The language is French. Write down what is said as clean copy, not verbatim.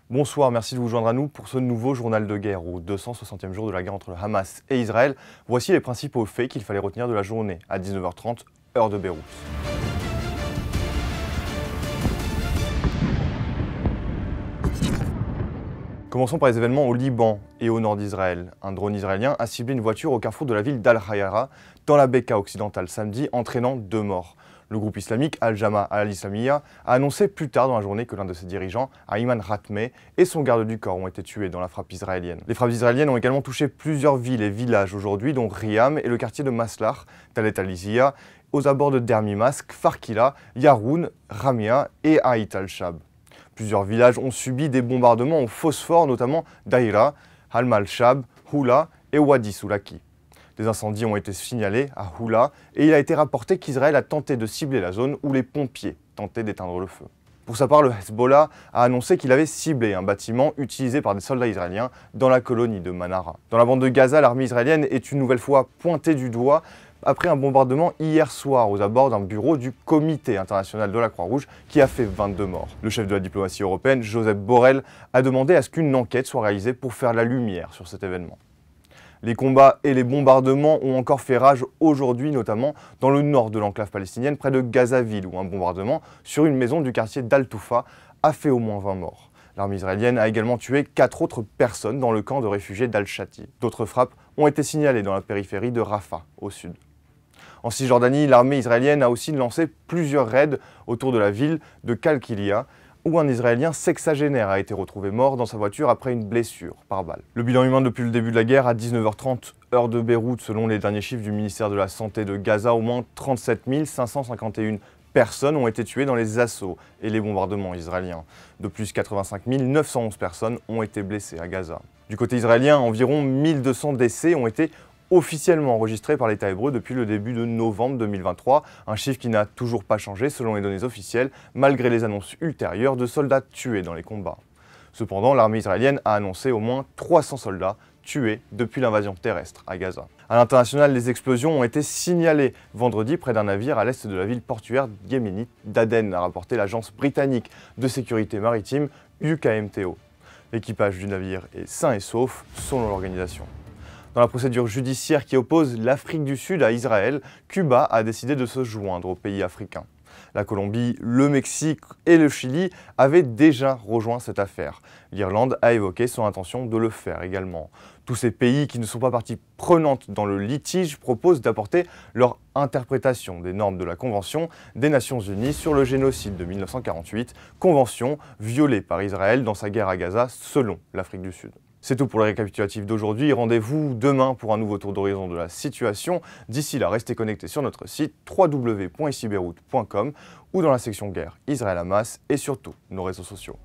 Bonsoir, merci de vous joindre à nous pour ce nouveau journal de guerre au 260e jour de la guerre entre le Hamas et Israël. Voici les principaux faits qu'il fallait retenir de la journée à 19h30, heure de Beyrouth. Commençons par les événements au Liban et au nord d'Israël. Un drone israélien a ciblé une voiture au carrefour de la ville d'Al-Hayara, dans la Bekaa occidentale, samedi, entraînant 2 morts. Le groupe islamique Al-Jama al-Islamiyya a annoncé plus tard dans la journée que l'un de ses dirigeants, Ayman Ratmeh, et son garde du corps ont été tués dans la frappe israélienne. Les frappes israéliennes ont également touché plusieurs villes et villages aujourd'hui, dont Riam et le quartier de Maslah, Talet al-Izia, aux abords de Dermimas, Kfar-Kila, Yaroun, Ramia et Haït al-Shab. Plusieurs villages ont subi des bombardements au phosphore, notamment Daïra, Al-Malshab, Houla et Wadi Soulaki. Des incendies ont été signalés à Houla et il a été rapporté qu'Israël a tenté de cibler la zone où les pompiers tentaient d'éteindre le feu. Pour sa part, le Hezbollah a annoncé qu'il avait ciblé un bâtiment utilisé par des soldats israéliens dans la colonie de Manara. Dans la bande de Gaza, l'armée israélienne est une nouvelle fois pointée du doigt après un bombardement hier soir aux abords d'un bureau du Comité international de la Croix-Rouge qui a fait 22 morts. Le chef de la diplomatie européenne, Josep Borrell, a demandé à ce qu'une enquête soit réalisée pour faire la lumière sur cet événement. Les combats et les bombardements ont encore fait rage aujourd'hui, notamment dans le nord de l'enclave palestinienne, près de Gazaville, où un bombardement sur une maison du quartier d'Al-Toufa a fait au moins 20 morts. L'armée israélienne a également tué 4 autres personnes dans le camp de réfugiés d'Al-Shati. D'autres frappes ont été signalées dans la périphérie de Rafah, au sud. En Cisjordanie, l'armée israélienne a aussi lancé plusieurs raids autour de la ville de Kalkilia, où un Israélien sexagénaire a été retrouvé mort dans sa voiture après une blessure par balle. Le bilan humain depuis le début de la guerre à 19h30, heure de Beyrouth, selon les derniers chiffres du ministère de la Santé de Gaza, au moins 37 551 personnes ont été tuées dans les assauts et les bombardements israéliens. De plus, 85 911 personnes ont été blessées à Gaza. Du côté israélien, environ 1200 décès ont été officiellement enregistré par l'État hébreu depuis le début de novembre 2023, un chiffre qui n'a toujours pas changé selon les données officielles, malgré les annonces ultérieures de soldats tués dans les combats. Cependant, l'armée israélienne a annoncé au moins 300 soldats tués depuis l'invasion terrestre à Gaza. À l'international, les explosions ont été signalées vendredi près d'un navire à l'est de la ville portuaire yéménite d'Aden, a rapporté l'agence britannique de sécurité maritime UKMTO. L'équipage du navire est sain et sauf selon l'organisation. Dans la procédure judiciaire qui oppose l'Afrique du Sud à Israël, Cuba a décidé de se joindre aux pays africains. La Colombie, le Mexique et le Chili avaient déjà rejoint cette affaire. L'Irlande a évoqué son intention de le faire également. Tous ces pays qui ne sont pas partie prenante dans le litige proposent d'apporter leur interprétation des normes de la Convention des Nations Unies sur le génocide de 1948, convention violée par Israël dans sa guerre à Gaza selon l'Afrique du Sud. C'est tout pour le récapitulatif d'aujourd'hui. Rendez-vous demain pour un nouveau tour d'horizon de la situation. D'ici là, restez connectés sur notre site www.icibeyrouth.com ou dans la section guerre Israël-Hamas et surtout nos réseaux sociaux.